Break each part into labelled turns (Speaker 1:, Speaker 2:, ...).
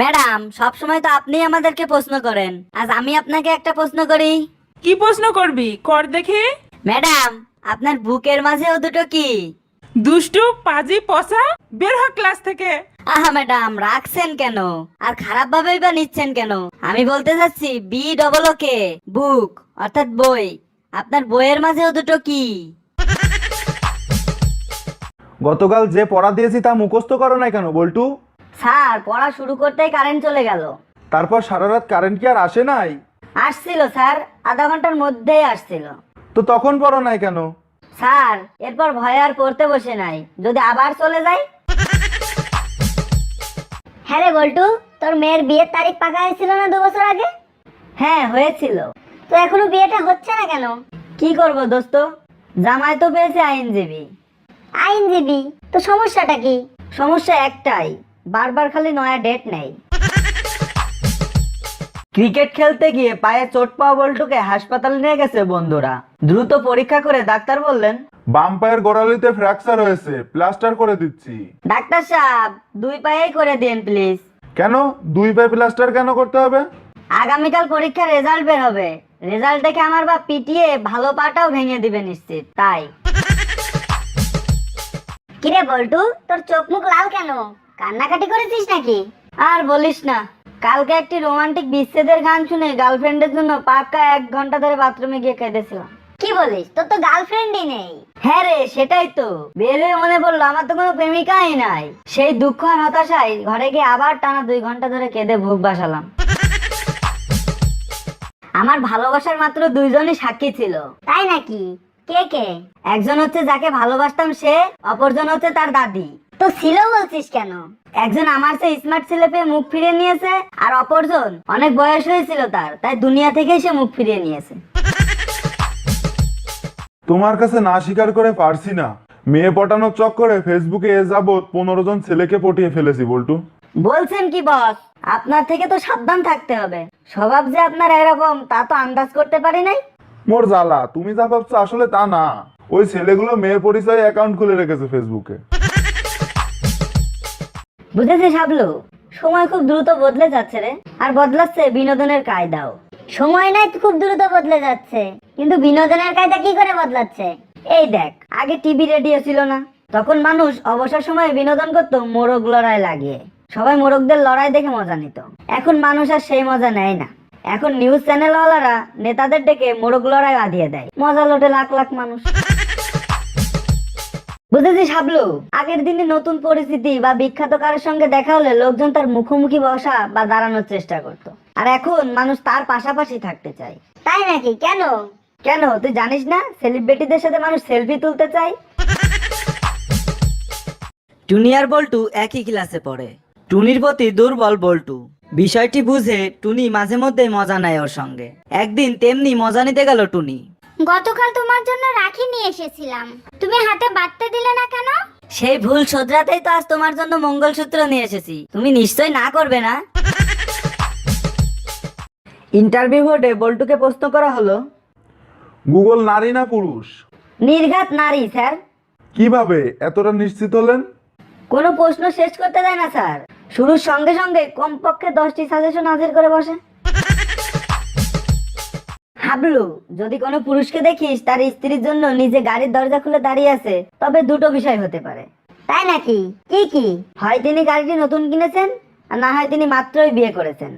Speaker 1: Madam, সব সময় তো আপনি আমাদেরকে প্রশ্ন করেন, আজ আমি আপনাকে একটা প্রশ্ন করি।
Speaker 2: কি প্রশ্ন করবি কর দেখে।
Speaker 1: ম্যাডাম, আপনার বুকের মাঝেও দুটো কি?
Speaker 2: দুষ্টু পাজি পচা, বের হ ক্লাস থেকে।
Speaker 1: আহা ম্যাডাম, রাখছেন কেন আর খারাপ ভাবেই বা নিচ্ছেন কেন? আমি বলতে চাচ্ছি BOOK, বুক অর্থাৎ বই। আপনার বইয়ের মাঝেও দুটো কি?
Speaker 3: গতকাল যে পড়া দিয়েছি তা মুখস্থ করো নাই কেন বল্টু?
Speaker 1: স্যার, পড়া শুরু করতেই কারেন্ট চলে গেল।
Speaker 3: তারপর সারা রাত কারেন্ট কি আর আসে নাই?
Speaker 1: আসছিল স্যার, আধা ঘন্টার মধ্যেই আসছিল।
Speaker 3: তো তখন পড়ো নাই কেন?
Speaker 1: স্যার, এরপর ভয়ে আর পড়তে বসে নাই, যদি আবার চলে যায়।
Speaker 4: হ্যাঁ রে বল্টু, তোর মেয়ের বিয়ের তারিখ পাকা হয়েছিল না 2 বছর আগে?
Speaker 1: হ্যাঁ, হয়েছিল।
Speaker 4: তো এখনো বিয়েটা হচ্ছে না কেন?
Speaker 1: কি করব দোস্ত, জামাই তো পেয়েছে আইনজীবী।
Speaker 4: আইনজীবী? তো সমস্যাটা কি?
Speaker 1: সমস্যা একটাই, বারবার খালি নয়া ডেট নেই। ক্রিকেট খেলতে গিয়ে পায়ে চোট পাওয়া বল্টুকে হাসপাতালে নিয়ে গেছে বন্ধুরা। দ্রুত পরীক্ষা করে ডাক্তার বললেন,
Speaker 3: বাম পায়ের গোড়ালিতে ফ্র্যাকচার হয়েছে, প্লাস্টার করে দিচ্ছি।
Speaker 1: ডাক্তার সাহেব, 2 পায়েই করে দিন প্লিজ।
Speaker 3: কেন 2 পায়ে প্লাস্টার কেন করতে হবে?
Speaker 1: আগামীকাল পরীক্ষার রেজাল্ট বের হবে, রেজাল্ট দেখে আমার বাপ পিটিয়ে ভালো পাটাও ভেঙে দিবে নিশ্চিত, তাই।
Speaker 4: কিরে বল্টু, তোর চোখ মুখ লাল কেন? কান্নাকাটি করেছিস নাকি?
Speaker 1: আর বলিস না, কালকে একটি রোমান্টিক বিচ্ছেদের গান শুনে গার্লফ্রেন্ডের জন্য পাক্কা 1 ঘন্টা ধরে বাথরুমে গিয়ে কেঁদেছিলাম।
Speaker 4: কি বলিস, তোর তো গার্লফ্রেন্ডই নেই?
Speaker 1: হ্যাঁ রে, সেটাই তো। বের হয়ে মনে পড়লো আমার তো কোনো প্রেমিকাই নাই। সেই দুঃখ আর হতাশায় ঘরে গিয়ে আবার টানা 2 ঘন্টা ধরে কেঁদে ভুগ বাসালাম। আমার ভালোবাসার মাত্র 2 জনই সাক্ষী ছিল।
Speaker 4: তাই নাকি? কে কে?
Speaker 1: একজন হচ্ছে যাকে ভালোবাসতাম সে, অপরজন হচ্ছে তার দাদি।
Speaker 4: তো ছিল বলছিস কেন?
Speaker 1: একজন আমার চেয়ে স্মার্ট ছেলে পেয়ে মুখ ফিরিয়ে নিয়েছে, আর অপরজন অনেক বয়স হয়েছিল তার, তাই দুনিয়া থেকেই সে মুখ ফিরিয়ে নিয়েছে।
Speaker 3: তোমার কাছে না স্বীকার করে পারছি না, মেয়ে পটানোর চক্করে ফেসবুকে এ যাবৎ 15 জন ছেলেকে পটিয়ে ফেলেছি বল্টু।
Speaker 1: বলছেন কি বস? আপনার থেকে তো সাবধান থাকতে হবে। স্বভাব যে আপনার এরকম তা তো আন্দাজ করতে পারি নাই।
Speaker 3: মোর জ্বালা, তুমি যা ভাবছো আসলে তা না। ওই ছেলেগুলো মেয়ে পরিচয়ে অ্যাকাউন্ট খুলে রেখেছে ফেসবুকে।
Speaker 1: বুঝেছি শাবলু, সময় খুব দ্রুত বদলে যাচ্ছে রে, আর বদলাচ্ছে বিনোদনের কায়দাও।
Speaker 4: সময় নাই খুব দ্রুত বদলে যাচ্ছে, কিন্তু বিনোদনের কায়দা কি করে বদলাচ্ছে?
Speaker 1: এই দেখ, আগে টিভি রেডিও ছিল না, তখন মানুষ অবসর সময়ে বিনোদন করত মোরগ লড়াই লাগিয়ে। সবাই মোরগদের লড়াই দেখে মজা নিত। এখন মানুষ আর সেই মজা নেয় না। এখন নিউজ চ্যানেলওয়ালারা নেতাদের ডেকে মোরগ লড়াই বাঁধিয়ে দেয়, মজা লোটে লাখ লাখ মানুষ। বুঝেছি শাবলু, আগের দিনে নতুন পরিস্থিতি বা বিখ্যাত কারোর সঙ্গে দেখা হলে লোকজন তার মুখোমুখি বসা বা দাঁড়ানোর চেষ্টা করত, আর এখন মানুষ তার পাশাপাশি থাকতে চায়।
Speaker 4: তাই নাকি? কেন?
Speaker 1: কেন তুই জানিস না, সেলিব্রিটিদের সাথে মানুষ সেলফি তুলতে চায়।
Speaker 5: টুনি আর বল্টু একই ক্লাসে পড়ে। টুনির প্রতি দুর্বল বল্টু। বিষয়টি বুঝে টুনি মাঝে মধ্যে মজা নেয় ওর সঙ্গে। একদিন তেমনি মজা নিতে গেল টুনি।
Speaker 4: গতকাল তোমার জন্য রাখি নিয়ে এসেছিলাম, তুমি হাতে বাঁধতে দিলে না কেন?
Speaker 1: সেই ভুল শোধরাতেই তো আজ তোমার জন্য মঙ্গলসূত্র নিয়ে এসেছি, তুমি নিশ্চয় না করবে না।
Speaker 5: ইন্টারভিউ বোর্ডে বল্টুকে প্রশ্ন করা হলো,
Speaker 3: গুগল নারী না পুরুষ?
Speaker 1: নির্ঘাত নারী স্যার।
Speaker 3: কিভাবে এতটা নিশ্চিত হলেন?
Speaker 1: কোনো প্রশ্ন শেষ করতে দেয় না স্যার, শুরুর সঙ্গে সঙ্গে কমপক্ষে 10টি সাজেশন হাজির করে বসে। হাবলু, যদি কোনো পুরুষকে দেখিস তার স্ত্রীর জন্য নিজে গাড়ির দরজা খুলে দাঁড়িয়ে আছে, তবে দুটো বিষয় হতে পারে।
Speaker 4: তাই নাকি? কি কি?
Speaker 1: হয় তিনি গাড়িটি নতুন কিনেছেন, আর না হয় তিনি মাত্রই বিয়ে করেছেন।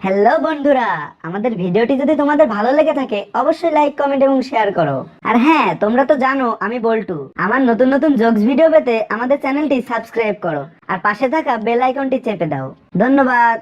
Speaker 1: হ্যালো বন্ধুরা, আমাদের ভিডিওটি যদি তোমাদের ভালো লেগে থাকে অবশ্যই লাইক, কমেন্ট এবং শেয়ার করো। আর হ্যাঁ, তোমরা তো জানো আমি বল্টু। আমার নতুন নতুন জোকস ভিডিও পেতে আমাদের চ্যানেলটি সাবস্ক্রাইব করো, আর পাশে থাকা বেল আইকনটি চেপে দাও। ধন্যবাদ।